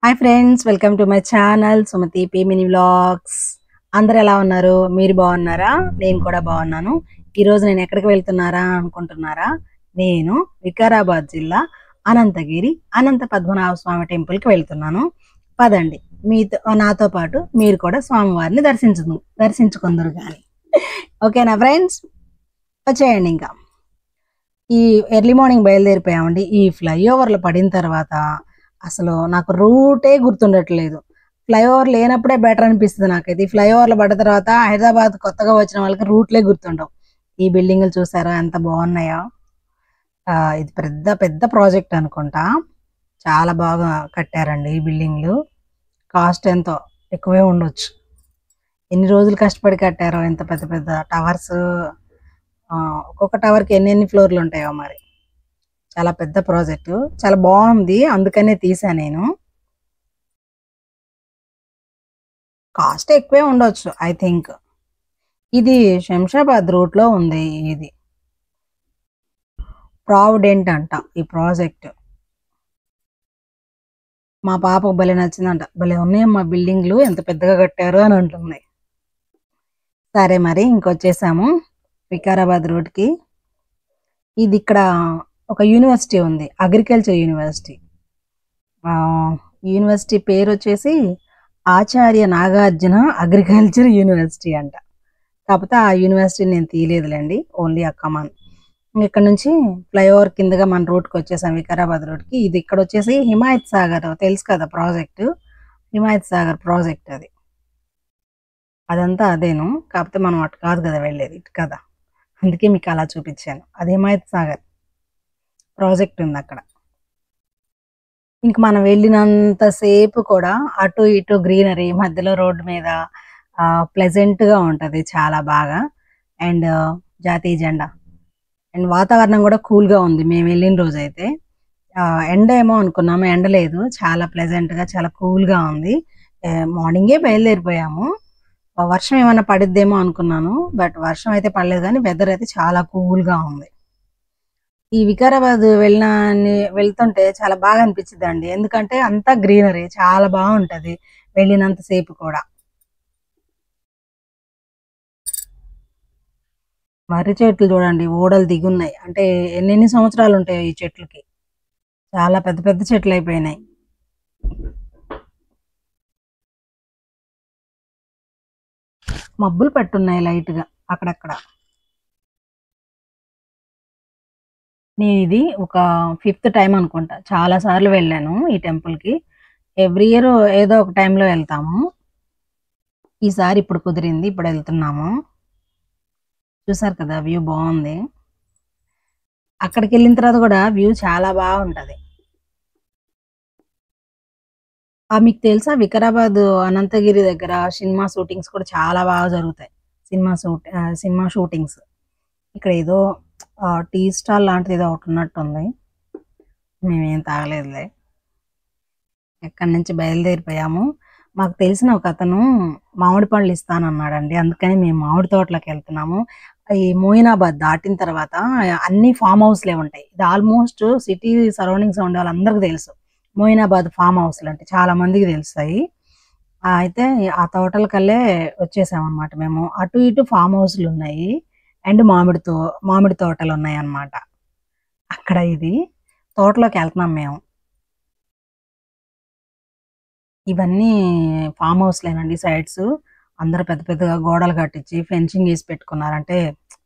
Hi friends, welcome to my channel Sumathi P mini vlogs. అందరు ఎలా ఉన్నారు? మీరు బాగున్నారా? నేను కూడా బాగున్నాను. ఈరోజు నేను ఎక్కడికి వెళ్తున్నారా అనుకుంటున్నారా? నేను వికారాబాద్ జిల్లా అనంతగిరి అనంత పద్మనాభ స్వామి టెంపుల్కి వెళ్తున్నాను. పదండి, నాతో పాటు మీరు కూడా స్వామివారిని దర్శించుకుందరు కానీ. ఓకేనా ఫ్రెండ్స్? వచ్చేయండి. ఇంకా ఈ ఎర్లీ మార్నింగ్ బయలుదేరిపోయామండి. ఈ ఫ్లైఓవర్లు పడిన తర్వాత అసలు నాకు రూటే గుర్తుండట్లేదు. ఫ్లైఓవర్ లేనప్పుడే బెటర్ అనిపిస్తుంది నాకైతే. ఈ ఫ్లైఓవర్లు పడ్డ తర్వాత హైదరాబాద్ కొత్తగా వచ్చిన వాళ్ళకి రూట్లే గుర్తుండవు. ఈ బిల్డింగ్లు చూసారా ఎంత బాగున్నాయో. ఇది పెద్ద పెద్ద ప్రాజెక్ట్ అనుకుంటా. చాలా బాగా కట్టారండి ఈ బిల్డింగ్లు. కాస్ట్ ఎంతో ఎక్కువే ఉండొచ్చు. ఎన్ని రోజులు కష్టపడి కట్టారో. ఎంత పెద్ద పెద్ద టవర్స్. ఒక్కొక్క టవర్కి ఎన్ని ఫ్లోర్లు ఉంటాయో మరి. చాలా పెద్ద ప్రాజెక్టు, చాలా బాగుంది, అందుకనే తీసా నేను. కాస్ట్ ఎక్కువే ఉండొచ్చు ఐ థింక్. ఇది శంషాబాద్ రూట్ లో ఉంది. ఇది ప్రావిడెంట్ అంట ఈ ప్రాజెక్ట్. మా పాపకు భలే నచ్చిందంట. భలే ఉన్నాయమ్మా బిల్డింగ్లు, ఎంత పెద్దగా కట్టారు అని అంటుంది. సరే, మరి ఇంకొచ్చేసాము వికారాబాద్ రోడ్కి. ఇది ఇక్కడ ఒక యూనివర్సిటీ ఉంది, అగ్రికల్చర్ యూనివర్సిటీ. యూనివర్సిటీ పేరు వచ్చేసి ఆచార్య నాగార్జున అగ్రికల్చర్ యూనివర్సిటీ అంట. కాకపోతే ఆ యూనివర్సిటీ నేను తీయలేదులేండి, ఓన్లీ ఆ కమాన్. ఇక్కడ నుంచి ఫ్లైఓవర్ కిందగా మన రోడ్కి వచ్చేసాం, వికారాబాద్ రోడ్కి. ఇది ఇక్కడ వచ్చేసి హిమాయత్ సాగర్ తెలుసు కదా ప్రాజెక్టు. హిమాయత్ సాగర్ ప్రాజెక్ట్ అది. అదంతా అదేను, కాకపోతే మనం అటు కాదు కదా వెళ్ళేది, ఇటు కదా. అందుకే మీకు అలా చూపించాను. అది హిమాయత్ సాగర్ ప్రాజెక్ట్ ఉంది అక్కడ. ఇంక మనం వెళ్ళినంతసేపు కూడా అటు ఇటు గ్రీనరీ, మధ్యలో రోడ్డు మీద ప్లెజెంట్గా ఉంటుంది చాలా బాగా. అండ్ జాతీయ జెండా అండ్ వాతావరణం కూడా కూల్గా ఉంది మేము వెళ్ళిన రోజు అయితే. ఎండ ఏమో అనుకున్నాము, ఎండ లేదు, చాలా ప్లెజెంట్గా చాలా కూల్గా ఉంది. మార్నింగే బయలుదేరిపోయాము. వర్షం ఏమైనా పడిద్దేమో అనుకున్నాను, బట్ వర్షం అయితే పడలేదు, కానీ వెదర్ అయితే చాలా కూల్గా ఉంది. ఈ వికారాబాద్ వెళ్తుంటే చాలా బాగా అనిపించింది అండి, ఎందుకంటే అంతా గ్రీనరీ, చాలా బాగుంటది వెళ్ళినంతసేపు కూడా. మర్రి చెట్లు చూడండి, ఓడలు దిగున్నాయి. అంటే ఎన్ని సంవత్సరాలు ఉంటాయో ఈ చెట్లకి. చాలా పెద్ద పెద్ద చెట్లు అయిపోయినాయి. మబ్బులు పట్టున్నాయి లైట్ గా అక్కడక్కడ. నేను ఇది ఒక 5th టైం అనుకుంటా. చాలా సార్లు వెళ్ళాను ఈ టెంపుల్ కి. ఎవ్రీ ఇయర్ ఏదో ఒక టైంలో వెళ్తాము. ఈసారి ఇప్పుడు కుదిరింది, ఇప్పుడు వెళ్తున్నాము. చూసారు కదా, వ్యూ బాగుంది. అక్కడికి వెళ్ళిన తర్వాత కూడా వ్యూ చాలా బాగుంటది. మీకు తెలుసా, వికారాబాద్ అనంతగిరి దగ్గర సినిమా షూటింగ్స్ కూడా చాలా బాగా జరుగుతాయి. Cinema shootings. ఇక్కడ ఏదో టీ స్టాల్ లాంటిది ఏదో ఒకటి ఉన్నట్టుంది. మేమేం తాగలేదులే. ఎక్కడి నుంచి బయలుదేరిపోయాము. మాకు తెలిసిన ఒక అతను మామిడి పండ్లు ఇస్తానన్నాడండి, అందుకని మేము మామిడి తోటలోకి వెళ్తున్నాము. ఈ మోయినాబాద్ దాటిన తర్వాత అన్ని ఫామ్ హౌస్లే ఉంటాయి. ఇది ఆల్మోస్ట్ సిటీ సరౌండింగ్స్ ఉండే వాళ్ళందరికీ తెలుసు. మోయినాబాద్ ఫామ్ హౌస్లు అంటే చాలా మందికి తెలుస్తాయి. అయితే ఆ తోటల కల్లే వచ్చేసామన్నమాట మేము. అటు ఇటు ఫామ్ హౌస్లు ఉన్నాయి అండ్ మామిడి తోటలు ఉన్నాయి అన్నమాట. అక్కడ ఇది తోటలోకి వెళ్తున్నాం మేము. ఇవన్నీ ఫామ్ హౌస్లేనండి సైడ్స్. అందరూ పెద్ద పెద్దగా గోడలు కట్టించి ఫెన్సింగ్ వేసి పెట్టుకున్నారంటే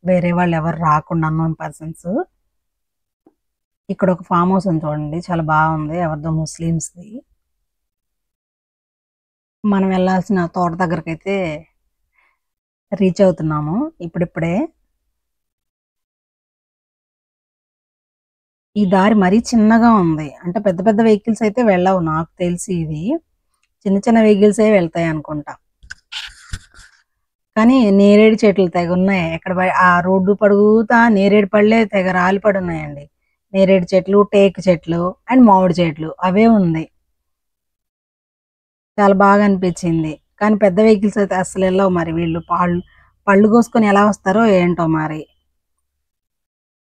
వేరే వాళ్ళు ఎవరు రాకుండా, అన్నోన్ పర్సన్స్. ఇక్కడ ఒక ఫామ్ హౌస్ ఉంది చూడండి, చాలా బాగుంది, ఎవరిదో ముస్లిమ్స్ది. మనం వెళ్ళాల్సిన తోట దగ్గరకు అయితే రీచ్ అవుతున్నాము ఇప్పుడిప్పుడే. ఈ దారి మరీ చిన్నగా ఉంది, అంటే పెద్ద పెద్ద వెహికల్స్ అయితే వెళ్ళవు నాకు తెలిసి. ఇది చిన్న చిన్న వెహికల్సే వెళ్తాయి అనుకుంటా. కానీ నేరేడు చెట్లు తెగ ఉన్నాయి. ఆ రోడ్డు పడుగుతా నేరేడు పళ్ళే తెగ రాలి పడి ఉన్నాయండి. నేరేడు చెట్లు, టేకు చెట్లు అండ్ మామిడి చెట్లు అవే ఉంది. చాలా బాగా అనిపించింది. కానీ పెద్ద వెహికల్స్ అయితే అసలు వెళ్ళవు. మరి వీళ్ళు పళ్ళు కోసుకొని ఎలా వస్తారో ఏంటో మరి.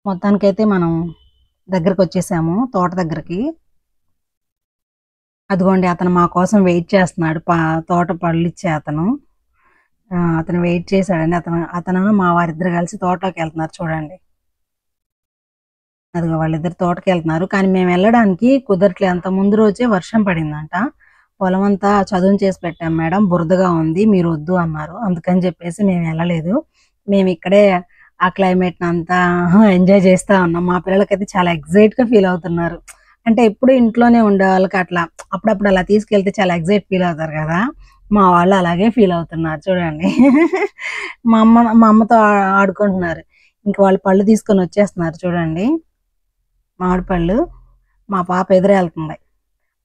మొత్తానికైతే మనం దగ్గరకు వచ్చేసాము, తోట దగ్గరికి. అదిగోండి అతను మా కోసం వెయిట్ చేస్తున్నాడు. తోట పళ్ళిచ్చే అతను. అతను వెయిట్ చేశాడండి. అతను మా వారిద్దరు కలిసి తోటలోకెళ్తున్నారు చూడండి. అదిగో వాళ్ళిద్దరు తోటకెళ్తున్నారు. కానీ మేమెళ్ళడానికి కుదరట్లేదు. అంత ముందు రోజే వర్షం పడిందంట. పొలమంతా చదును చేసి పెట్టాం మేడం. బురదగా ఉంది. మీరొద్దు అన్నారు. అందుకని చెప్పేసి మేమెళ్ళలేదు. మేమిక్కడే ఆ క్లైమేట్‌నంతా ఎంజాయ్ చేస్తా ఉన్నాం. మా పిల్లలకైతే చాలా ఎక్సైట్‌గా ఫీల్ అవుతున్నారు. అంటే ఎప్పుడు ఇంట్లోనే ఉండే వాళ్ళకి అట్లా అప్పుడప్పుడు అలా తీసుకెళ్తే చాలా ఎక్సైట్ ఫీల్ అవుతారు గదా! మా వాళ్ళు అలాగే ఫీల్ అవుతున్నారు చూడండి. మా అమ్మతో ఆడుకుంటున్నారు. ఇంక వాళ్ళు పళ్ళు తీసుకొనొచ్చేస్తున్నారు చూడండి. మామిడి పళ్ళు. మా పాప ఎదురే ఎళ్తుంది.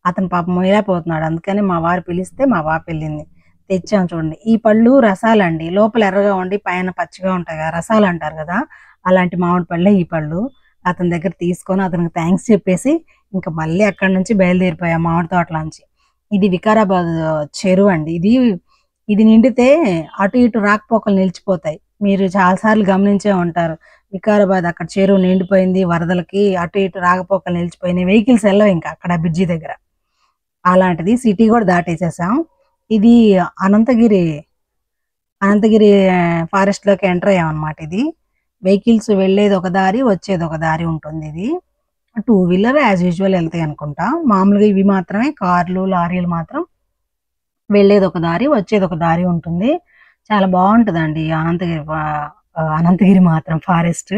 అతను పాపం మొయ్యలేకపోతున్నాడు. అందుకని మా వారు పిలిస్తే మా పాప ఎళ్ళింది. తెచ్చాం చూడండి. ఈ పళ్ళు రసాలండి. లోపల ఎర్రగా ఉండి పైన పచ్చగా ఉంటాయి గదా! రసాలంటారు గదా! అలాంటి మామిడి పళ్ళే ఈ పళ్ళు. అతని దగ్గర తీసుకొని అతనికి థాంక్స్ చెప్పేసి ఇంక మళ్ళీ అక్కడి నుంచి బయలుదేరిపోయాం మామిడి తోటలోంచి. ఇది వికారాబాద్ చెరువండి. ఇది నిండితే అటు ఇటు రాకపోకలు నిలిచిపోతాయి. మీరు చాలా సార్లు గమనించే ఉంటారు. వికారాబాద్ అక్కడ చెరువు నిండిపోయింది. వరదలకి అటు ఇటు రాకపోకలు నిలిచిపోయినాయి. వెహికల్స్ ఎళ్ళవింక అక్కడ బ్రిడ్జి దగ్గర. అలాంటిది సిటీ గూడా దాటేసేసాం. ఇది అనంతగిరి, అనంతగిరి ఫారెస్ట్‌లోకి ఎంటర్ అయ్యామన్నమాట ఇది. వెహికల్స్ వెళ్ళేదొక దారి, వచ్చేదొక దారి ఉంటుందిది. టూ వీలర్ యాజ్ యూజువల్ ఎళ్తాయనుకుంటా. మామూలుగా ఇవి మాత్రమే కార్లు, లారీలు మాత్రం వెళ్ళేదొక దారి, వచ్చేదొక దారి ఉంటుంది. చాలా బావుంటదండి అనంతగిరి మాత్రం ఫారెస్ట్.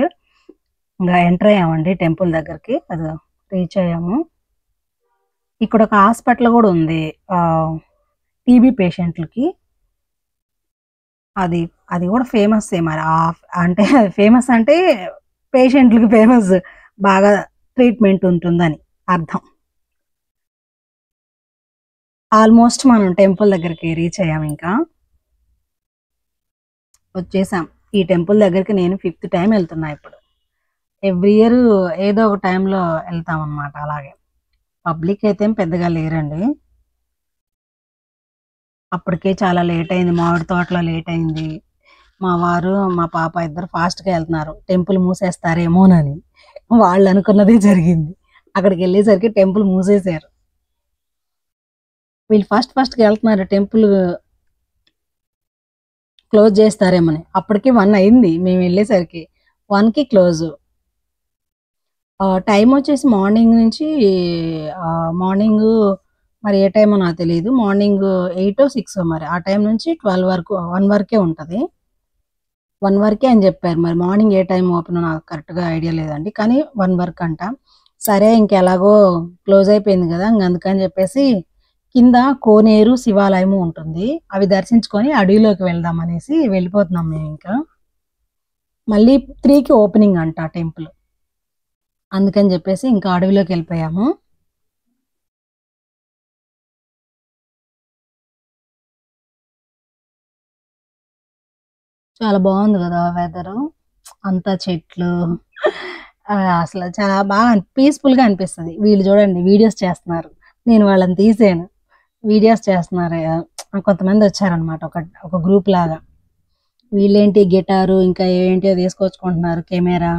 ఇంగా ఎంటర్ అయ్యామండి టెంపుల్ దగ్గరికి. అదిగో రీచ్ అయ్యాము. ఇక్కడొక హాస్పిటల్ గూడా ఉంది. టీబీ పేషెంట్‌లకి. అది అది గూడా ఫేమస్సే మరి. అంటే ఫేమస్ అంటే పేషెంట్‌లకి ఫేమస్. బాగా ట్రీట్‌మెంట్ ఉంటుందని అర్థం. ఆల్‌మోస్ట్ మనం టెంపుల్ దగ్గరికి రీచ్ అయ్యామింకా. వచ్చేసాం. ఈ టెంపుల్ దగ్గరికి నేను ఫిఫ్త్ టైమ్ ఎళ్తున్నా ఇప్పుడు. ఎవ్రీ ఇయర్ ఏదో ఒక టైంలో ఎళ్తామనమాట అలాగే. పబ్లిక్ అయితే ఏం పెద్దగా లేరండి. అప్పటికే చాలా లేట్ అయింది. మామిడి తోటలో లేట్ అయింది. మా వారు, మా పాప ఇద్దరు ఫాస్ట్‌గా ఎళ్తున్నారు. టెంపుల్ మూసేస్తారేమోనని. వాళ్ళనుకున్నదే జరిగింది. అక్కడికెళ్ళేసరికి టెంపుల్ మూసేశారు. వీళ్ళు ఫాస్ట్‌గా ఎళ్తున్నారు టెంపుల్ క్లోజ్ చేస్తారేమోని. అప్పటికి 1 అయింది మేమెళ్ళేసరికి. 1కి క్లోజు. టైమొచ్చేసి మార్నింగ్ నుంచి మార్నింగు మరి ఏ టైమో నాకు తెలీదు. మార్నింగ్ 8 6 మరి. ఆ టైం నుంచి 12 వరకు 1 వరకే ఉంటది. 1 వరకే అని జెప్పారు. మరి మార్నింగ్ ఏ టైమ్ ఓపెనో నాకు కరెక్ట్‌గా ఐడియా లేదండి. కానీ 1 వరకంట. సరే ఇంకెలాగో క్లోజ్ అయిపోయింది గదా! అందుకని జెప్పేసి కింద కోనేరు, శివాలయము ఉంటుంది. అవి దర్శించుకొని అడవిలోకి వెళ్దాం అనేసి వెళ్ళిపోతున్నాం మేమింకా. మళ్ళీ 3కి ఓపెనింగ్ అంట టెంపుల్. అందుకని జెప్పేసి ఇంకా అడవిలోకెళ్ళిపోయాము. చాలా బావుంది గదా! వెదరు. అంతా చెట్లు. అసలు చాలా బాగా పీస్‌ఫుల్‌గా అనిపిస్తది. వీళ్ళు చూడండి వీడియోస్ చేస్తున్నారు. నేను వాళ్ళని తీసాను. వీడియోస్ చేస్తున్నారు. కొంతమందొచ్చారనమాట. ఒక గ్రూప్‌లాగా. వీళ్ళేంటి గిటారు ఇంకా ఏంటో తీసుకొచ్చుకుంటున్నారు కెమెరా.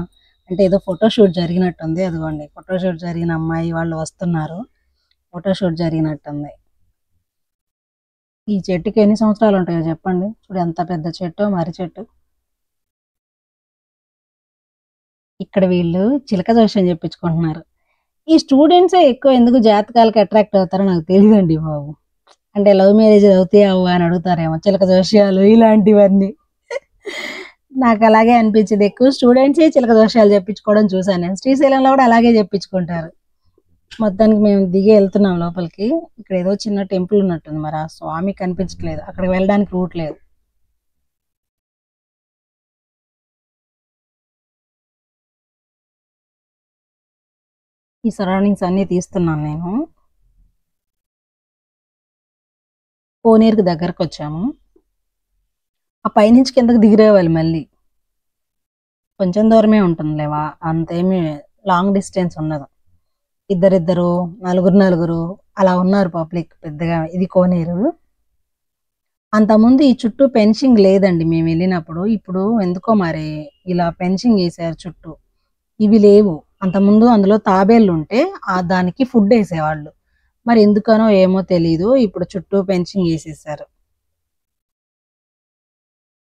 అంటే ఏదో ఫోటోషూట్ జరిగినట్టుంది. అదిగోండి ఫోటోషూట్ జరిగిన అమ్మాయి వాళ్ళు వస్తున్నారు. ఫోటోషూట్ జరిగినట్టుంది. ఈ చెట్టుకి ఎన్ని సంవత్సరాలుంటాయో చెప్పండి. చూడు ఎంత పెద్ద చెట్టో మర్రి చెట్టు. ఇక్కడ వీళ్ళు చిలక జోష్యం జెప్పించుకుంటున్నారు. ఈ స్టూడెంట్సే ఎక్కువ ఎందుకు జాతకాలకి అట్రాక్ట్ అవుతారో నాకు తెలీదండి బాబు. అంటే లవ్ మ్యారేజ్‌లు అవుతాయా అవ్వా అని అడుగుతారేమో చిలక జోష్యాలు ఇలాంటివన్నీ. నాకలాగే అనిపించింది. ఎక్కువ స్టూడెంట్సే చిలక జోష్యాలు జెప్పించుకోవడం చూసాను నేను. శ్రీశైలంలో గూడా అలాగే జెప్పించుకుంటారు. మొత్తానికి మేము దిగి ఎళ్తున్నాం లోపలికి. ఇక్కడేదో చిన్న టెంపుల్ ఉన్నట్టుంది. మరి ఆ స్వామి కనిపించట్లేదు. అక్కడికి వెళ్ళడానికి రూట్ లేదు. ఈ సరౌండింగ్స్ అన్నీ తీస్తున్నాను నేను. కోనేరుకి దగ్గరకొచ్చాము. ఆ పైనుంచి కిందకి దిగి రావాలి మళ్ళీ. కొంచెం దూరమే ఉంటుందిలే. అంతేమి లాంగ్ డిస్టెన్స్ ఉండదు. ఇద్దరిద్దరు, నలుగురు అలా ఉన్నారు పబ్లిక్ పెద్దగా. ఇది కోనేరు. అంతకుముందు ఈ చుట్టూ ఫెన్సింగ్ లేదండి మేమెళ్ళినప్పుడు. ఇప్పుడు ఎందుకో మరి ఇలా ఫెన్సింగ్ ఏసారు చుట్టూ. ఇవి లేవు. అంతకుముందు అందులో తాబేళ్లుంటే దానికి ఫుడ్ ఏసేవాళ్ళు. మరి ఎందుకనో ఏమో తెలీదు, ఇప్పుడు చుట్టూ ఫెన్సింగ్ వేసేసారు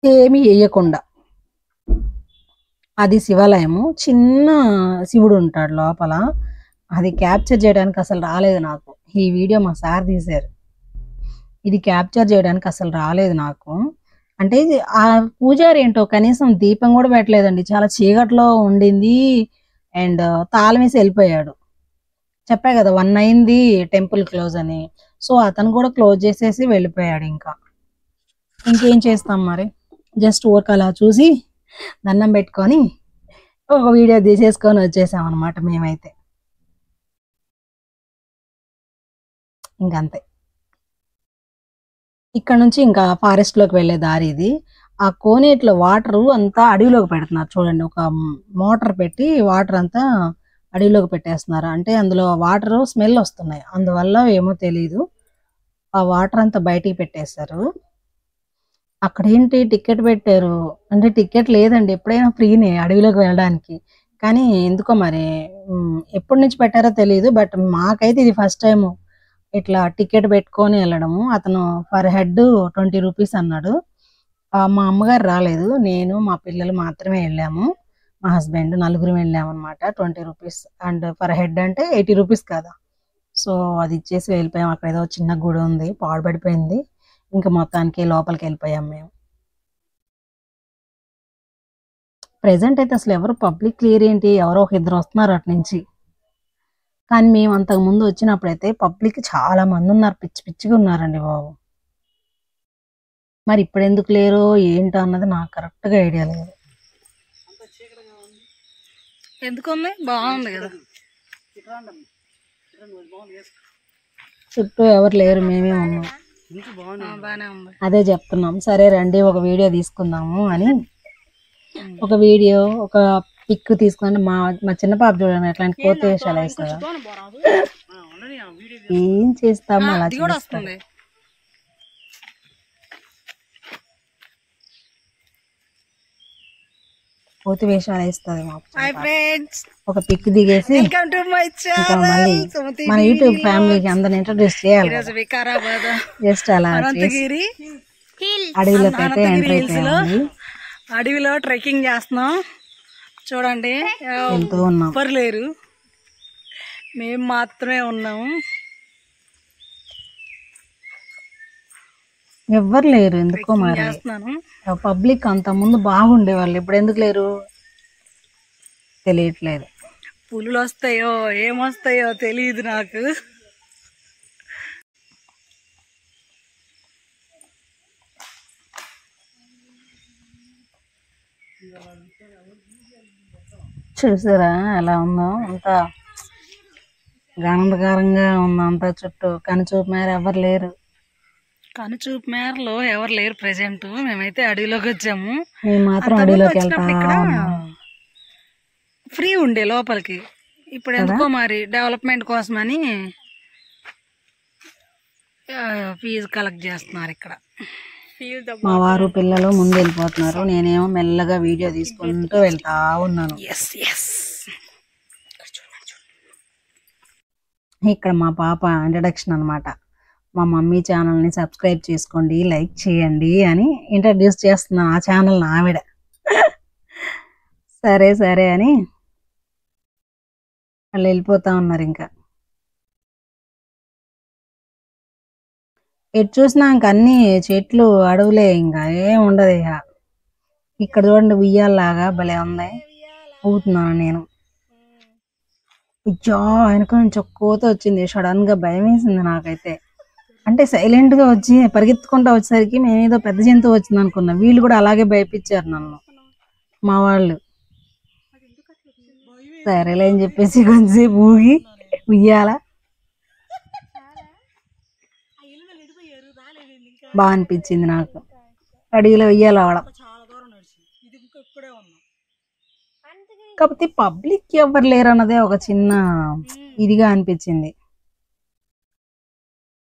ఏమీ వేయకుండా. అది శివాలయము, చిన్న శివుడు ఉంటాడు లోపల. అది క్యాప్చర్ చేయడానికి అసలు రాలేదు నాకు. ఈ వీడియో మా సార్ తీశారు. ఇది క్యాప్చర్ చేయడానికి అసలు రాలేదు నాకు. అంటే ఆ పూజారి ఏంటో కనీసం దీపం కూడా పెట్టలేదండి, చాలా చీకట్లో ఉండింది. అండ్ తాళం వేసి వెళ్ళిపోయాడు. చెప్పా కదా 1 అయింది టెంపుల్ క్లోజ్ అని. సో అతను కూడా క్లోజ్ చేసేసి వెళ్ళిపోయాడు. ఇంకేం చేస్తాం మరి, జస్ట్ ఊరికి అలా చూసి దండం పెట్టుకొని ఒక వీడియో తీసేసుకొని వచ్చేసాం అనమాట మేమైతే. ఇంకంతే. ఇక్కడ నుంచి ఇంకా ఫారెస్ట్ లోకి వెళ్ళే దారి ఇది. ఆ కోనేట్లో వాటర్ అంతా అడవిలోకి పెడుతున్నారు చూడండి. ఒక మోటార్ పెట్టి వాటర్ అంతా అడవిలోకి పెట్టేస్తున్నారు. అంటే అందులో వాటర్ స్మెల్ వస్తున్నాయి, అందువల్ల ఏమో తెలీదు ఆ వాటర్ అంతా బయటికి పెట్టేశారు. అక్కడ ఏంటి టికెట్ పెట్టారు అంటే, టికెట్ లేదండి, ఎప్పుడైనా ఫ్రీనే అడవిలోకి వెళ్ళడానికి. కానీ ఎందుకో మరి ఎప్పటి నుంచి పెట్టారో తెలియదు. బట్ మాకైతే ఇది ఫస్ట్ టైం ఇట్లా టికెట్ పెట్టుకొని వెళ్ళడము. అతను పర్ హెడ్ 20 రూపీస్ అన్నాడు. మా అమ్మగారు రాలేదు, నేను మా పిల్లలు మాత్రమే వెళ్ళాము. మా హస్బెండ్ నలుగురు వెళ్ళాము అనమాట. 20 రూపీస్ అండ్ పర్ హెడ్ అంటే 80 రూపీస్ కదా. సో అది ఇచ్చేసి వెళ్ళిపోయాం. అక్కడ ఏదో చిన్న గుడి ఉంది, పాడుపడిపోయింది. ఇంకా మొత్తానికి లోపలికి వెళ్ళిపోయాం మేము. ప్రెసెంట్ అయితే అసలు ఎవరు పబ్లిక్ క్లియర్ ఏంటి, ఎవరో ఒక ఇద్దరు వస్తున్నారు అటు నుంచి. కానీ మేము అంతకు ముందు వచ్చినప్పుడైతే పబ్లిక్ చాలా మంది ఉన్నారు, పిచ్చి పిచ్చిగా ఉన్నారండి బాబు. మరి ఇప్పుడు ఎందుకు లేరు ఏంటో అన్నది నాకు కరెక్ట్గా ఐడియా లేదు. ఎందుకుంది, బాగుంది కదా, చుట్టూ ఎవరు లేరు, మేమే ఉన్నాం. బానే ఉంది. అదే చెప్తున్నాం, సరే రండి ఒక వీడియో తీసుకుందాము అని. ఒక వీడియో, ఒక పిక్ తీసుకుని మా మా చిన్న పాప చూడండి ఎట్లాంటి కోతి వేషాలు వేస్తుందా. ఏం చేస్తాము అలా చేస్తుంది. కోతి వేషాలు వేస్తుంది మా ఒక పిక్ దిగేసి ఇంకా మళ్ళీ మన యూట్యూబ్ ఫ్యామిలీకి అందరిని ఇంట్రడ్యూస్ చేయాలి. జస్ట్ అలా అడవిలోకి అయితే ఎంటర్ అయిపోయింది. అడవిలో ట్రెక్కింగ్ చేస్తున్నాం చూడండి, వెళ్తూ ఉన్నాం. ఎవ్వరు లేరు, మేము మాత్రమే ఉన్నాము. ఎవ్వరు లేరు ఎందుకో మరి. పబ్లిక్ అంత ముందు బాగుండే వాళ్ళు, ఇప్పుడు ఎందుకు లేరు తెలియట్లేదు. పులులు వస్తాయో ఏమొస్తాయో తెలియదు నాకు. చూసారా ఎలా ఉందో, అంతా ఆనందకరంగా ఉంది అంతా. చుట్టూ కనుచూపు మేర ఎవరు లేరు. కనుచూపు మేరలో ఎవరు లేరు ప్రెసెంట్. మేమైతే అడవిలోకి వచ్చాము. మేము మాత్రం అడవిలోకి ఇక్కడ ఫ్రీ ఉండే లోపలికి, ఇప్పుడు ఎందుకో మరి డెవలప్మెంట్ కోసమని ఫీజు కలెక్ట్ చేస్తున్నారు ఇక్కడ. మా వారు పిల్లలు ముందు వెళ్ళిపోతున్నారు, నేనేమో మెల్లగా వీడియో తీసుకుంటూ వెళ్తా ఉన్నాను. ఇక్కడ మా పాప ఇంట్రడక్షన్ అనమాట. మా మమ్మీ ఛానల్ని సబ్స్క్రైబ్ చేసుకోండి, లైక్ చేయండి అని ఇంట్రడ్యూస్ చేస్తున్నాను ఆ ఛానల్ ఆవిడ. సరే సరే అని వాళ్ళు వెళ్ళిపోతా ఉన్నారు. ఇంకా ఎటు చూసినా ఇంక అన్ని చెట్లు అడవులే, ఇంకా ఏం ఉండదు. ఇక ఇక్కడ చూడండి ఉయ్యాలలాగా భలే ఉంది, ఊగుతున్నాను నేను. అయ్యో వెనక నుంచి ఒక కోత వచ్చింది, సడన్ గా భయం వేసింది నాకైతే. అంటే సైలెంట్ గా వచ్చి పరిగెత్తుకుంటా వచ్చేసరికి మేమేదో పెద్ద జంతువు వచ్చింది అనుకున్నా. వీళ్ళు కూడా అలాగే భయపించారు నన్ను మా వాళ్ళు. సరేలే అని చెప్పేసి కొంచెంసేపు ఊగి ఉయ్యాల బాగా అనిపించింది నాకు. అడిగిలో ఉయ్యాల అవడం. కాకపోతే పబ్లిక్ ఎవరు లేరు అన్నదే ఒక చిన్న ఇదిగా అనిపించింది.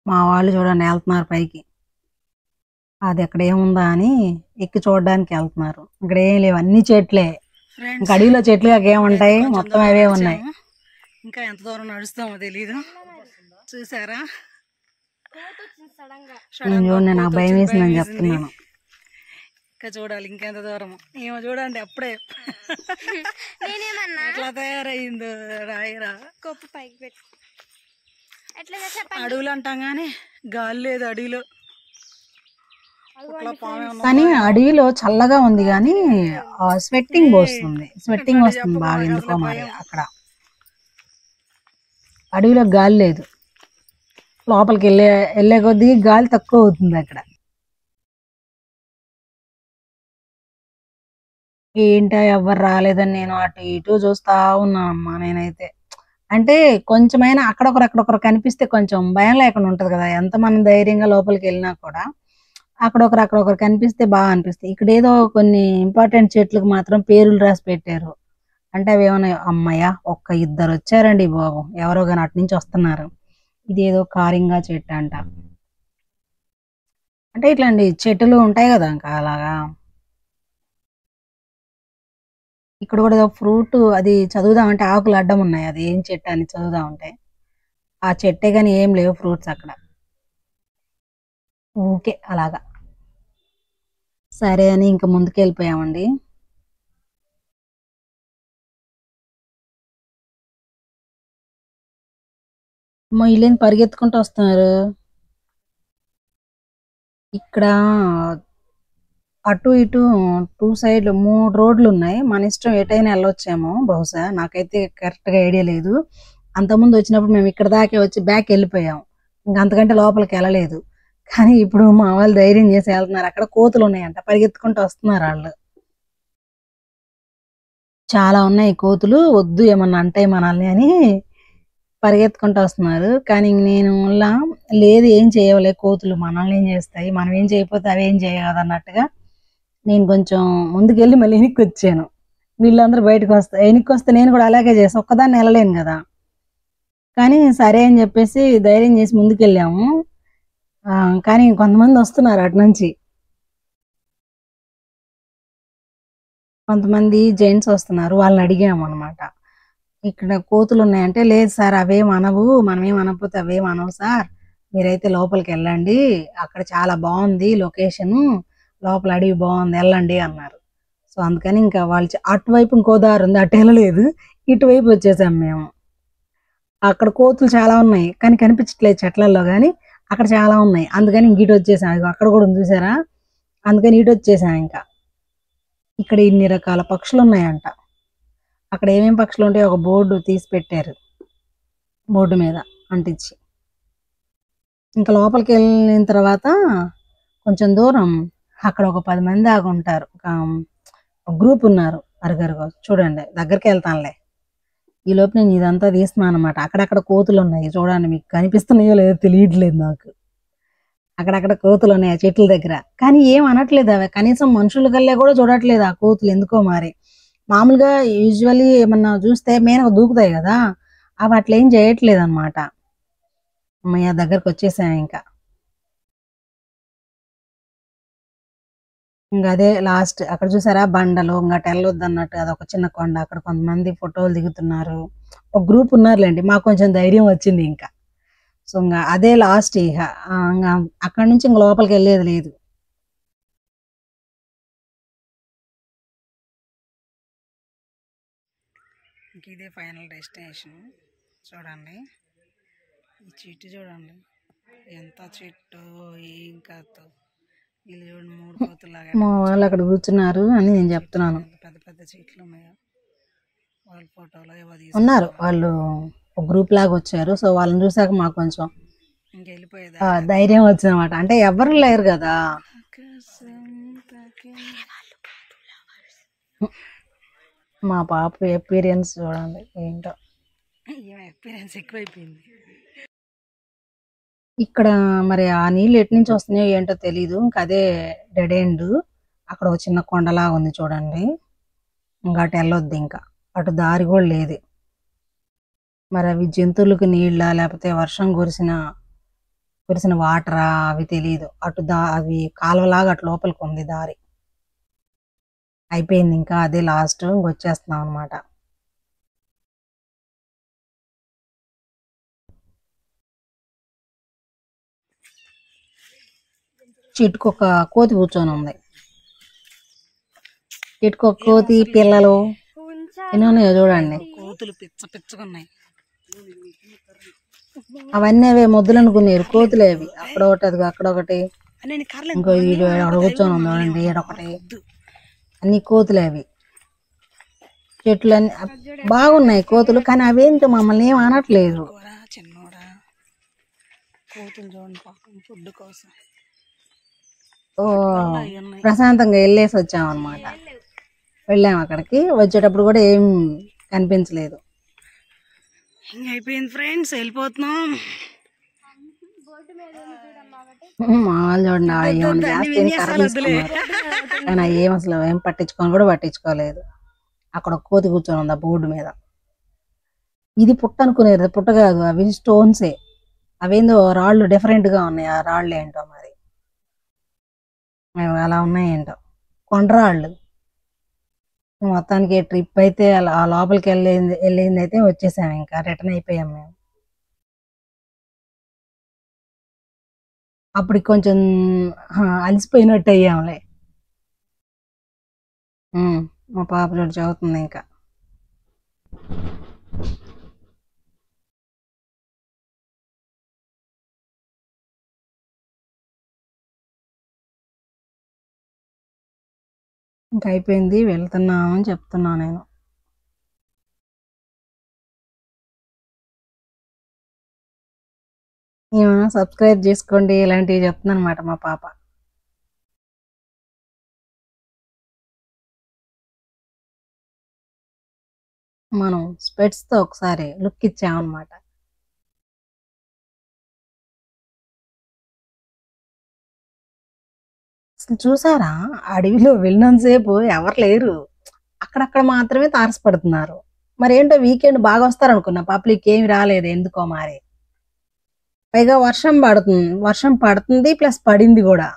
మా వాళ్ళు చూడండి వెళ్తున్నారు పైకి, అది అక్కడ ఏముందా అని ఎక్కి చూడడానికి వెళ్తున్నారు. ఇక్కడ ఏం లేవు, అన్ని చెట్లే. ఇంకా అడవిలో చెట్లు ఏముంటాయి, మొత్తం అవే ఉన్నాయి. ఇంకా ఎంత దూరం నడుస్తామో తెలీదు. చూసారా నేను చూడండి, నాకు భయం వేసిందని వేసింది. చెప్తున్నాను. ఇంకా చూడాలి ఇంకెంత దూరం. ఏమో చూడండి అప్పుడే ఎట్లా తయారైందో రాయరా. కొప్పు పైకి పెట్టు. ఎట్లా చెప్పండి. అడవులు అంటాం కానీ గాలి లేదు అడవిలో. పుట్ల పామే ఉన్నది. కానీ అడవిలో చల్లగా ఉంది కానీ స్వెట్టింగ్ వస్తుంది బాగా, ఎందుకో మరి. అక్కడ అడవిలో గాలి లేదు, లోపలికి వెళ్ళే కొద్దీ గాలి తక్కువ అవుతుంది అక్కడ. ఏంటో ఎవరు రాలేదని నేను అటు ఇటు చూస్తా ఉన్నాను అమ్మా. నేనైతే అంటే కొంచెమైనా అక్కడొకరు కనిపిస్తే కొంచెం భయం లేకుండా ఉంటది కదా. ఎంత మనం ధైర్యంగా లోపలికి వెళ్ళినా కూడా అక్కడొకరు కనిపిస్తే బాగా అనిపిస్తాయి. ఇక్కడ ఏదో కొన్ని ఇంపార్టెంట్ చెట్లకు మాత్రం పేర్లు రాసి పెట్టారు. అంటే అవి ఏమన్నా, అమ్మయ్య ఒక్క ఇద్దరు వచ్చారండి బాబు, ఎవరో కానీ అటు నుంచి వస్తున్నారు. ఇదేదో కారింగా చెట్టు అంట. అంటే ఇట్లాంటి చెట్లు ఉంటాయి కదా ఇంకా అలాగా. ఇక్కడ కూడా ఏదో ఫ్రూట్, అది చదువుదామంటే ఆకులు అడ్డం ఉన్నాయి, అది ఏం చెట్టు అని చదువుదామంటే ఆ చెట్టే కానీ ఏం లేవు ఫ్రూట్స్ అక్కడ. ఓకే అలాగా. సరే అని ఇంకా ముందుకు వెళ్ళిపోయామండి. వీళ్ళేం పరిగెత్తుకుంటూ వస్తున్నారు. ఇక్కడ అటు ఇటు 2 సైడ్లు 3 రోడ్లు ఉన్నాయి. మన ఇష్టం ఎటైనా వెళ్ళొచ్చేమో బహుశా, నాకైతే కరెక్ట్ గా ఐడియా లేదు. అంతకుముందు వచ్చినప్పుడు మేము ఇక్కడ దాకే వచ్చి బ్యాక్ వెళ్ళిపోయాం, ఇంకా అంతకంటే లోపలికి వెళ్ళలేదు. కానీ ఇప్పుడు మా వాళ్ళు ధైర్యం చేసి వెళ్తున్నారు. అక్కడ కోతులు ఉన్నాయంట, పరిగెత్తుకుంటూ వస్తున్నారు వాళ్ళు. చాలా ఉన్నాయి కోతులు, వద్దు ఏమన్నా అంటే మనల్ని అని పరిగెత్తుకుంటూ వస్తున్నారు. కానీ నేను లేదు, ఏం చేయవలే, కోతులు మనల్ని ఏం చేస్తాయి, మనం ఏం చేయకపోతే అవి ఏం చేయదు అన్నట్టుగా నేను కొంచెం ముందుకెళ్ళి మళ్ళీ వెనక్కి వచ్చాను. వీళ్ళందరూ బయటకు వెనక్కి వస్తే నేను కూడా అలాగే చేసాను, ఒక్కదాన్ని వెళ్ళలేను కదా. కానీ సరే అని చెప్పేసి ధైర్యం చేసి ముందుకెళ్ళాము. కానీ కొంతమంది వస్తున్నారు అటు నుంచి, కొంతమంది జెంట్స్ వస్తున్నారు. వాళ్ళని అడిగాము అనమాట, ఇక్కడ కోతులు ఉన్నాయంటే, లేదు సార్ అవేం అనవు, మనమేం అనకపోతే అవేం అనవు సార్, మీరైతే లోపలికి వెళ్ళండి, అక్కడ చాలా బాగుంది లొకేషన్, లోపల అడవి బాగుంది, వెళ్ళండి అన్నారు. సో అందుకని ఇంకా వాళ్ళు అటువైపు ఇంకో దారి ఉంది, అటు వెళ్ళలేదు, ఇటువైపు వచ్చేసాం మేము. అక్కడ కోతులు చాలా ఉన్నాయి కానీ కనిపించట్లేదు చెట్లలో, కానీ అక్కడ చాలా ఉన్నాయి, అందుకని ఇంక ఇటు వచ్చేసాం. అక్కడ కూడా ఉంది చూసారా, అందుకని ఇటు వచ్చేసాం. ఇంకా ఇక్కడ ఇన్ని రకాల పక్షులు ఉన్నాయంట. అక్కడ ఏమేం పక్షులు ఉంటాయో ఒక బోర్డు తీసి పెట్టారు, బోర్డు మీద అంటించి. ఇంకా లోపలికి వెళ్ళిన తర్వాత కొంచెం దూరం అక్కడ ఒక 10 మంది దాకా ఉంటారు, ఒక గ్రూప్ ఉన్నారు. అరుగరుగా చూడండి, దగ్గరికి వెళ్తానులే. ఈ లోపు నేను ఇదంతా తీస్తున్నాను అనమాట. అక్కడక్కడ కోతులు ఉన్నాయి చూడండి, మీకు కనిపిస్తున్నాయో లేదో తెలియట్లేదు నాకు. అక్కడక్కడ కోతులు ఉన్నాయి ఆ చెట్ల దగ్గర, కానీ ఏం అనట్లేదు అవి, కనీసం మనుషుల కల్లా కూడా చూడట్లేదు ఆ కోతులు, ఎందుకో మరి. మామూలుగా యూజువల్లీ ఏమన్నా చూస్తే మేనకు దూకుతాయి కదా, అవి అట్లా ఏం చేయట్లేదు అనమాట. అమ్మయ్య దగ్గరకు వచ్చేసాం. ఇంకా అదే లాస్ట్. అక్కడ చూసారా బండలు, ఇంకా వెళ్ళొద్దు అన్నట్టు అదొక చిన్న కొండ, అక్కడ కొంతమంది ఫోటోలు దిగుతున్నారు. ఒక గ్రూప్ ఉన్నారులేండి, మాకు కొంచెం ధైర్యం వచ్చింది ఇంకా. సో ఇంకా అదే లాస్ట్. ఇక అక్కడ నుంచి ఇంక లోపలికి వెళ్ళేది లేదు. ఇదే ఫైనల్ డెస్టినేషన్. చూడండి ఈ చెట్టు, చూడండి ఎంత చెట్టు, ఏం కాదు. వీళ్ళు చూడండి 3 కోతులాగా మా వాళ్ళు అక్కడ కూర్చున్నారు అని నేను చెప్తున్నాను. పెద్ద పెద్ద చెట్లు ఉన్నాయా, వాళ్ళ ఫోటోలో ఏవో ఉన్నారు వాళ్ళు, ఒక గ్రూప్ లాగా వచ్చారు. సో వాళ్ళని చూసాక మాకు కొంచెం ఇంకెళ్ళిపోయేది ధైర్యం వచ్చిందన్నమాట. అంటే ఎవరు లేరు కదా. మా పాప ఎక్స్పీరియన్స్ చూడండి ఏంటో, ఎక్స్పీరియన్స్ ఎక్కువైపోయింది. ఇక్కడ మరి ఆ నీళ్ళు ఎటు నుంచి వస్తున్నాయో ఏంటో తెలీదు. ఇంకా అదే డెడ్ ఎండ్. అక్కడ ఒక చిన్న కొండలాగా ఉంది చూడండి, ఇంకా అటు వెళ్ళొద్దు, ఇంకా అటు దారి కూడా లేదు. మరి అవి జంతువులకు నీళ్ళ లేకపోతే వర్షం కురిసిన వాటరా అవి తెలియదు. అవి కాలువలాగా అటు లోపలికి ఉంది దారి. అయిపోయింది, ఇంకా అదే లాస్ట్, ఇంకొచ్చేస్తున్నాం అనమాట. చెట్టుకు ఒక కోతి కూర్చొని ఉంది. చెట్టుకు ఒక కోతి, పిల్లలు ఎన్ని ఉన్నాయో చూడండి. కోతులు పిచ్చ పిచ్చగున్నాయి. అవన్నీ అవే మొద్దులు అనుకునేరు, కోతులే అవి. అక్కడ ఒకటి, అది అక్కడ ఒకటి, నేను కర్రలు ఇంకో ఇది అక్కడ కూర్చొని ఉంది చూడండి, ఈడొకటి. అన్ని కోతులే అవి. చెట్లన్నీ బాగున్నాయి కోతులు, కానీ అవేంటో మమ్మల్ని ఏం అనట్లేదు. చిన్నోడా కోతులు చూడండి పాపం ఫుడ్ కోసం. ఓ ప్రశాంతంగా వెళ్ళేసి వచ్చామన్నమాట. వెళ్ళాము అక్కడికి, వచ్చేటప్పుడు కూడా ఏం కనిపించలేదు. ఇంక అయిపోయింది ఫ్రెండ్స్, వెళ్ళిపోతున్నాం. మా వాళ్ళు చూడండి ఏమన్నా జాస్తి కర్ర తీసుకున్నారు, కానీ ఏం అసలు ఏం పట్టించుకొని కూడా పట్టించుకోలేదు. అక్కడ ఒక కోతి కూర్చొని ఉంది ఆ బోర్డు మీద. ఇది పుట్ట అనుకునేది, పుట్ట కాదు, అవి స్టోన్సే. అవేందో రాళ్ళు డిఫరెంట్ గా ఉన్నాయి. ఆ రాళ్ళు ఏంటో మరి అవి అలా ఉన్నాయేంటో, కొండరాళ్ళు. మొత్తానికి ట్రిప్ అయితే అలా ఆ లోపలికి వెళ్ళింది అయితే వచ్చేసాము, ఇంకా రిటర్న్ అయిపోయాం మేము. అప్పుడు కొంచెం అలసిపోయినట్టు అయ్యాంలే. మా పాప చూడు చదువుతుంది ఇంకా. ఇంకా అయిపోయింది, వెళ్తున్నామని చెప్తున్నా నేను. ఏమైనా సబ్స్క్రైబ్ చేసుకోండి ఇలాంటివి చెప్తున్నా అనమాట మా పాప. మనం స్పెట్స్ తో ఒకసారి లుక్ ఇచ్చామన్నమాట. అసలు చూసారా, అడవిలో వెళ్ళినంతసేపు ఎవరు లేరు, అక్కడక్కడ మాత్రమే తారసపడుతున్నారు. మరి ఏంటో వీకెండ్ బాగా వస్తారనుకున్నా, పబ్లిక్ ఏమి రాలేదు ఎందుకో మరి. పైగా వర్షం పడుతుంది ప్లస్ పడింది కూడా.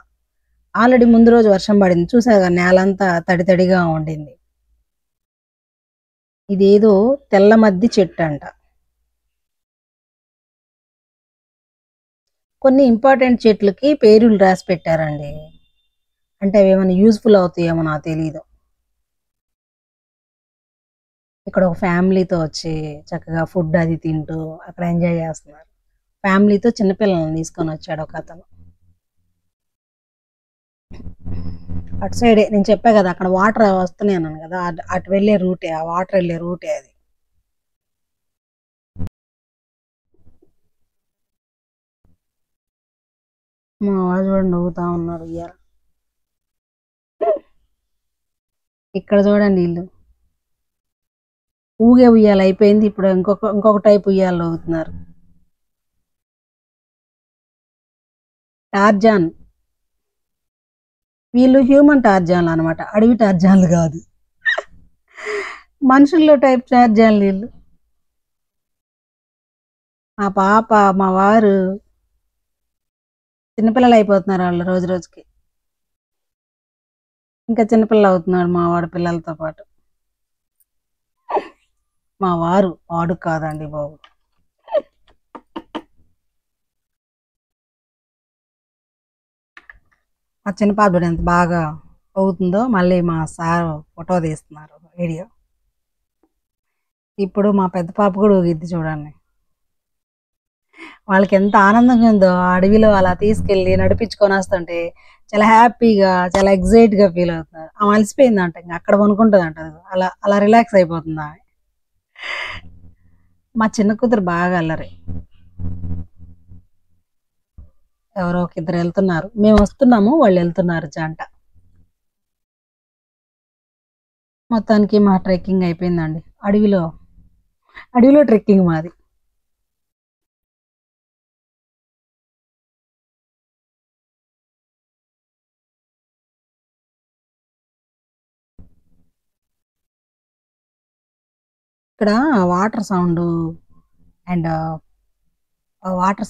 ఆల్రెడీ ముందు రోజు వర్షం పడింది, చూసాగా నేలంతా తడి తడిగా ఉండింది. ఇదేదో తెల్ల మద్ది చెట్టు అంట. కొన్ని ఇంపార్టెంట్ చెట్లకి పేర్లు రాసి పెట్టారండి, అంటే అవి ఏమైనా యూజ్ఫుల్ అవుతాయేమో నాకు తెలీదు. ఇక్కడ ఒక ఫ్యామిలీతో వచ్చి చక్కగా ఫుడ్ అది తింటూ అక్కడ ఎంజాయ్ చేస్తున్నారు. ఫ్యామిలీతో చిన్నపిల్లల్ని తీసుకొని వచ్చాడు ఒక అతను. అటు సైడే నేను చెప్పా కదా, అక్కడ వాటర్ వస్తున్నాయి అన్నాను కదా, అటు వెళ్ళే రూటే, ఆ వాటర్ వెళ్ళే రూటే అది. మా వాళ్ళు చూడండి నవ్వుతా ఉన్నారు. ఇయ్యాల ఇక్కడ చూడండి ఇల్లు ఊగే ఉయ్యాలు అయిపోయింది, ఇప్పుడు ఇంకొక టైప్ ఉయ్యాలు ఊగుతున్నారు. టార్జాన్, వీళ్ళు హ్యూమన్ టార్జాన్లు అనమాట, అడవి టార్జాన్లు కాదు, మనుషుల్లో టైప్ టార్జాన్లు వీళ్ళు. మా పాప మా వారు చిన్నపిల్లలు అయిపోతున్నారు వాళ్ళు రోజు రోజుకి. ఇంకా చిన్నపిల్లలు అవుతున్నాడు మా వాడు పిల్లలతో పాటు. మా వారు వాడు కాదండి బాబు. మా చిన్న పాప ఎంత బాగా అవుతుందో, మళ్ళీ మా సార్ ఫోటో తీస్తున్నారు, వీడియో. ఇప్పుడు మా పెద్ద పాప కూడా ఊగిద్ది చూడండి. వాళ్ళకి ఎంత ఆనందంగా ఉందో ఆ అడవిలో అలా తీసుకెళ్ళి నడిపించుకొని వస్తుంటే చాలా హ్యాపీగా, చాలా ఎగ్జైట్ గా ఫీల్ అవుతున్నారు. ఆమె అలసిపోయిందంట, ఇంకా అక్కడ కొనుక్కుంటుంది అంట, అలా అలా రిలాక్స్ అయిపోతుంది ఆమె. మా చిన్న కూతురు బాగా అల్లరి. ఎవరో ఒక ఇద్దరు వెళ్తున్నారు, మేము వస్తున్నాము, వాళ్ళు వెళ్తున్నారు జంట. మొత్తానికి మా ట్రెక్కింగ్ అయిపోయిందండి. అడవిలో ట్రెక్కింగ్ మాది. ఇక్కడ వాటర్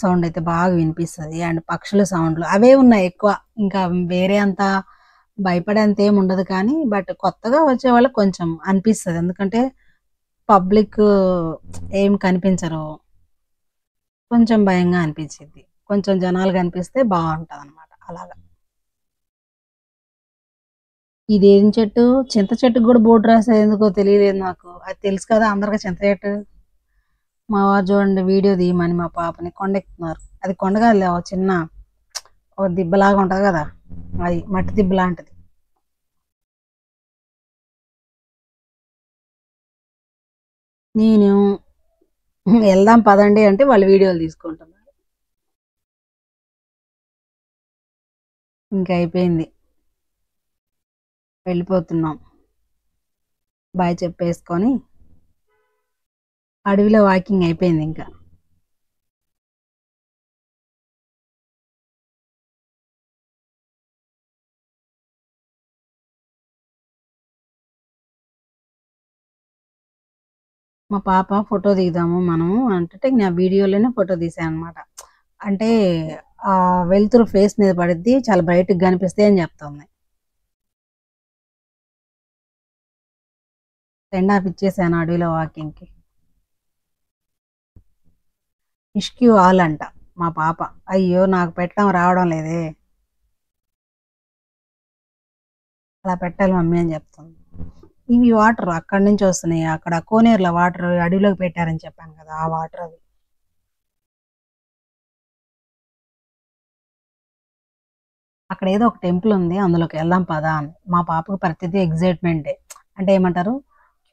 సౌండ్ అయితే బాగా వినిపిస్తుంది, అండ్ పక్షుల సౌండ్లు అవే ఉన్నాయి ఎక్కువ. ఇంకా వేరే అంత భయపడేంత ఏం ఉండదు, కానీ బట్ కొత్తగా వచ్చే వాళ్ళకి కొంచెం అనిపిస్తుంది, ఎందుకంటే పబ్లిక్ ఏం కనిపించరు, కొంచెం భయంగా అనిపించింది. కొంచెం జనాలు కనిపిస్తే బాగుంటుంది అనమాట అలాగా. ఇదేం చెట్టు? చింత చెట్టుకి కూడా బోర్డు రాసేది ఎందుకో తెలియలేదు నాకు. అది తెలుసు కదా అందరికి చింత చెట్టు. మా వారు చూడండి వీడియో తీయమని మా పాపని కొండెక్కుతున్నారు. అది కొండ కాదులే, ఓ చిన్న ఓ దిబ్బలాగా ఉంటది కదా, అది మట్టి దిబ్బ లాంటిది. నేను వెళ్దాం పదండి అంటే వాళ్ళు వీడియోలు తీసుకుంటున్నారు. ఇంకా అయిపోయింది, వెళ్ళిపోతున్నాం. బాయ్ చెప్పేసుకొని అడవిలో వాకింగ్ అయిపోయింది. ఇంకా మా పాప ఫోటో దిగుదాము మనము అంటే నా వీడియోలోనే ఫోటో తీసాను అనమాట. అంటే ఆ వెలుతురు ఫేస్ మీద పడిద్ది, చాలా బ్రైట్గా కనిపిస్తాయి అని చెప్తుంది. సెండ్ ఆఫ్ ఇచ్చేసాను అడవిలో వాకింగ్కి. ఇష్క్యూ ఆల్ అంట మా పాప. అయ్యో నాకు పెట్టడం రావడం లేదే, అలా పెట్టాలి మమ్మీ అని చెప్తుంది. ఇవి వాటర్ అక్కడి నుంచి వస్తున్నాయి, అక్కడ కోనేరులో వాటర్ అడవిలోకి పెట్టారని చెప్పాను కదా, ఆ వాటర్ అవి. అక్కడ ఏదో ఒక టెంపుల్ ఉంది, అందులోకి వెళ్దాం పదా అని. మా పాపకు ప్రతిదీ ఎగ్జైట్మెంటే. అంటే ఏమంటారు,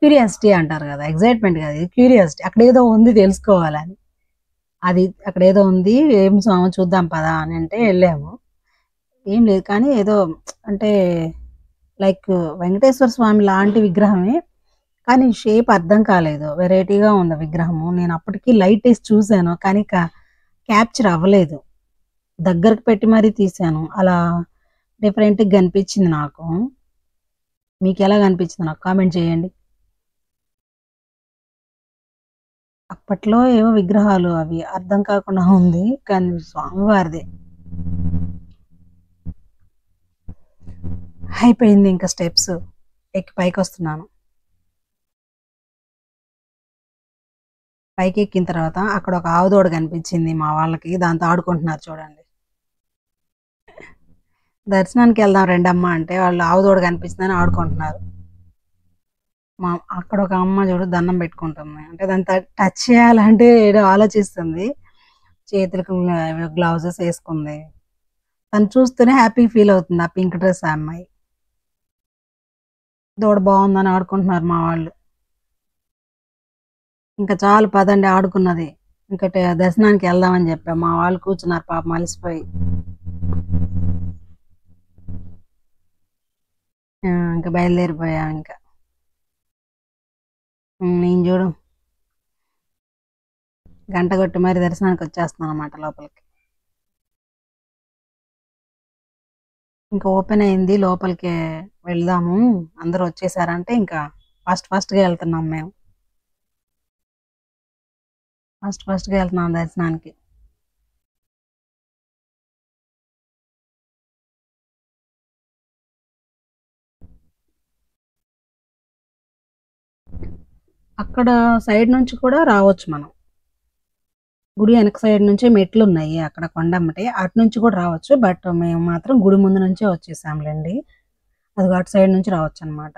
క్యూరియాసిటీ అంటారు కదా, ఎగ్జైట్మెంట్ కాదు ఇది క్యూరియాసిటీ. అక్కడ ఏదో ఉంది తెలుసుకోవాలని. అది అక్కడ ఏదో ఉంది, ఏం స్వామి చూద్దాం పదా అని అంటే వెళ్ళాము. ఏం లేదు కానీ ఏదో అంటే లైక్ వెంకటేశ్వర స్వామి లాంటి విగ్రహమే, కానీ షేప్ అర్థం కాలేదు, వెరైటీగా ఉంది విగ్రహము. నేను అప్పటికి లైట్ వేసి చూశాను కానీ క్యాప్చర్ అవ్వలేదు. దగ్గరకు పెట్టి మరీ తీశాను, అలా డిఫరెంట్గా కనిపించింది నాకు. మీకు ఎలా కనిపించింది నాకు కామెంట్ చేయండి. అప్పట్లో ఏవో విగ్రహాలు అవి అర్థం కాకుండా ఉంది, కానీ స్వామివారిదే. అయిపోయింది ఇంకా స్టెప్స్ ఎక్కి పైకి వస్తున్నాను. పైకి ఎక్కిన తర్వాత అక్కడ ఒక ఆవుదోడ కనిపించింది మా వాళ్ళకి, దాంతో ఆడుకుంటున్నారు చూడండి. దర్శనానికి వెళ్దాం రెండమ్మ అంటే వాళ్ళు ఆవుదోడ కనిపిస్తుందని ఆడుకుంటున్నారు. అక్కడ ఒక అమ్మ చూడు దండం పెట్టుకుంటుంది, అంటే దాన్ని టచ్ చేయాలంటే ఏదో ఆలోచిస్తుంది. చేతులకు గ్లౌజెస్ వేసుకుంది. తను చూస్తూనే హ్యాపీ ఫీల్ అవుతుంది, ఆ పింక్ డ్రెస్ ఆ అమ్మాయి. దూడ బాగుందని ఆడుకుంటున్నారు మా వాళ్ళు. ఇంకా చాలు పదండి ఆడుకున్నది, ఇంకా దర్శనానికి వెళ్దామని చెప్పా. మా వాళ్ళు కూర్చున్నారు పాప మలిసిపోయి. ఇంకా బయలుదేరిపోయాం. ఇంకా నేను చూడు గంట కొట్టి మరి దర్శనానికి వచ్చేస్తున్నాను అన్నమాట లోపలికి. ఇంకా ఓపెన్ అయింది, లోపలికి వెళ్దాము అందరూ వచ్చేసారంటే ఇంకా ఫాస్ట్గా వెళ్తున్నాం మేము. ఫాస్ట్గా వెళ్తున్నాం దర్శనానికి. అక్కడ సైడ్ నుంచి కూడా రావచ్చు మనం, గుడి వెనక సైడ్ నుంచే మెట్లు ఉన్నాయి అక్కడ కొండమ్మటే, అటు నుంచి కూడా రావచ్చు. బట్ మేము మాత్రం గుడి ముందు నుంచే వచ్చేసాంలేండి, అది అటు సైడ్ నుంచి రావచ్చు అనమాట.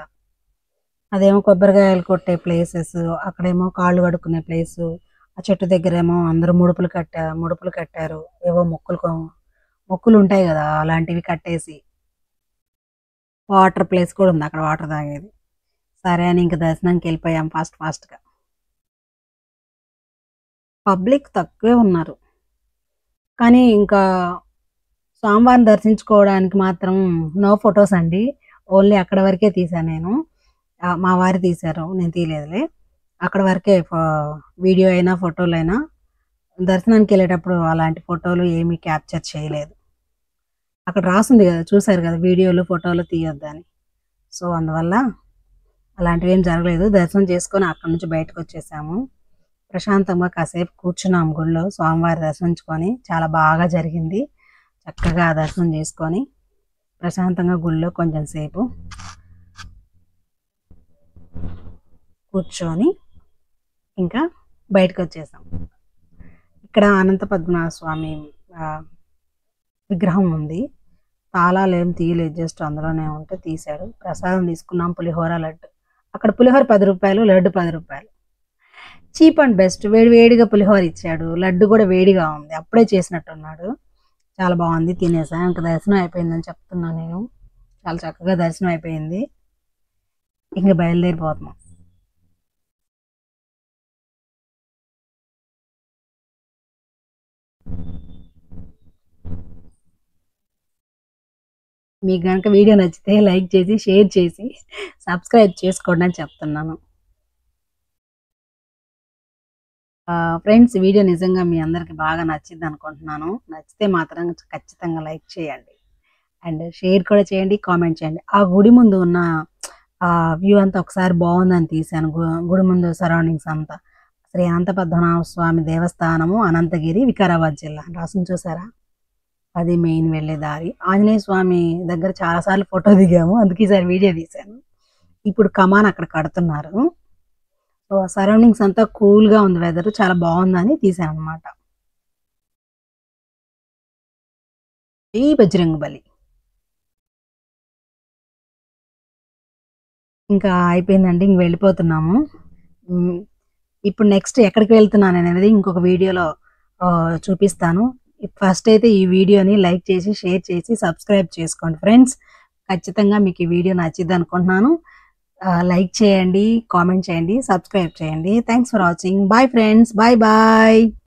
అదేమో కొబ్బరికాయలు కొట్టే ప్లేసెస్, అక్కడేమో కాళ్ళు కడుక్కునే ప్లేసు. ఆ చెట్టు దగ్గరేమో అందరూ ముడుపులు కట్టారు, ఏవో మొక్కులు ఉంటాయి కదా అలాంటివి కట్టేసి. వాటర్ ప్లేస్ కూడా ఉంది అక్కడ, వాటర్ తాగేది. సరే అని ఇంకా దర్శనానికి వెళ్ళిపోయాం ఫాస్ట్గా. పబ్లిక్ తక్కువే ఉన్నారు, కానీ ఇంకా స్వామివారిని దర్శించుకోవడానికి మాత్రం నో ఫొటోస్ అండి, ఓన్లీ అక్కడ వరకే తీసాను నేను. మా వారు తీశారు, నేను తీయలేదులే. అక్కడ వరకే వీడియో అయినా ఫోటోలు అయినా. దర్శనానికి వెళ్ళేటప్పుడు అలాంటి ఫోటోలు ఏమీ క్యాప్చర్ చేయలేదు. అక్కడ రాసింది కదా, చూసారు కదా, వీడియోలు ఫోటోలు తీయొద్దని. సో అందువల్ల అలాంటివి ఏం జరగలేదు. దర్శనం చేసుకొని అక్కడి నుంచి బయటకు వచ్చేసాము. ప్రశాంతంగా కాసేపు కూర్చున్నాం గుళ్ళో, స్వామివారి దర్శించుకొని చాలా బాగా జరిగింది. చక్కగా దర్శనం చేసుకొని ప్రశాంతంగా గుళ్ళో కొంచెం సేపు కూర్చొని ఇంకా బయటకు వచ్చేసాం. ఇక్కడ అనంత పద్మనాభ స్వామి విగ్రహం ఉంది, తాళాలు ఏం తీయలేదు, జస్ట్ అందులోనే ఉంటే తీశాడు. ప్రసాదం తీసుకున్నాం, పులిహోర లడ్డు. అక్కడ పులిహోర 10 రూపాయలు, లడ్డు 10 రూపాయలు. Cheap and best. వేడి వేడిగా పులిహోర ఇచ్చాడు, లడ్డు కూడా వేడిగా ఉంది, అప్పుడే చేసినట్టున్నాడు. చాలా బాగుంది, తినేసా. ఇంకా దర్శనం అయిపోయిందని చెప్తున్నా నేను. చాలా చక్కగా దర్శనం అయిపోయింది. ఇంక బయలుదేరిపోతున్నాం. మీకు కనుక వీడియో నచ్చితే లైక్ చేసి, షేర్ చేసి, సబ్స్క్రైబ్ చేసుకోండి అని చెప్తున్నాను. ఫ్రెండ్స్, వీడియో నిజంగా మీ అందరికి బాగా నచ్చింది అనుకుంటున్నాను. నచ్చితే మాత్రం ఖచ్చితంగా లైక్ చేయండి అండ్ షేర్ కూడా చేయండి, కామెంట్ చేయండి. ఆ గుడి ముందు ఉన్న ఆ వ్యూ అంతా ఒకసారి బాగుందని తీశాను. గుడి ముందు సరౌండింగ్స్ అంతా. శ్రీ అనంత పద్మనాభ స్వామి దేవస్థానము, అనంతగిరి, వికారాబాద్ జిల్లా రాసుని చూసారా? అది మెయిన్ వెళ్ళే దారి. ఆంజనేయ స్వామి దగ్గర చాలాసార్లు ఫోటో దిగాము, అందుకే ఈసారి వీడియో తీశాను. ఇప్పుడు కమాన్ అక్కడ కడుతున్నారు. సో సరౌండింగ్స్ అంతా కూల్గా ఉంది, వెదర్ చాలా బాగుందని తీశాను అనమాట. ఈ బజరంగబలి ఇంకా అయిపోయిందండి, ఇంక వెళ్ళిపోతున్నాము. ఇప్పుడు నెక్స్ట్ ఎక్కడికి వెళ్తున్నాను అనేది ఇంకొక వీడియోలో చూపిస్తాను. ఫస్ట్ అయితే ఈ వీడియోని లైక్ చేసి, షేర్ చేసి, సబ్స్క్రైబ్ చేసుకోండి ఫ్రెండ్స్. ఖచ్చితంగా మీకు ఈ వీడియో నచ్చిద్ది అనుకుంటున్నాను. లైక్ చేయండి, కామెంట్ చేయండి, సబ్స్క్రైబ్ చేయండి. Thanks for watching. Bye friends, bye bye.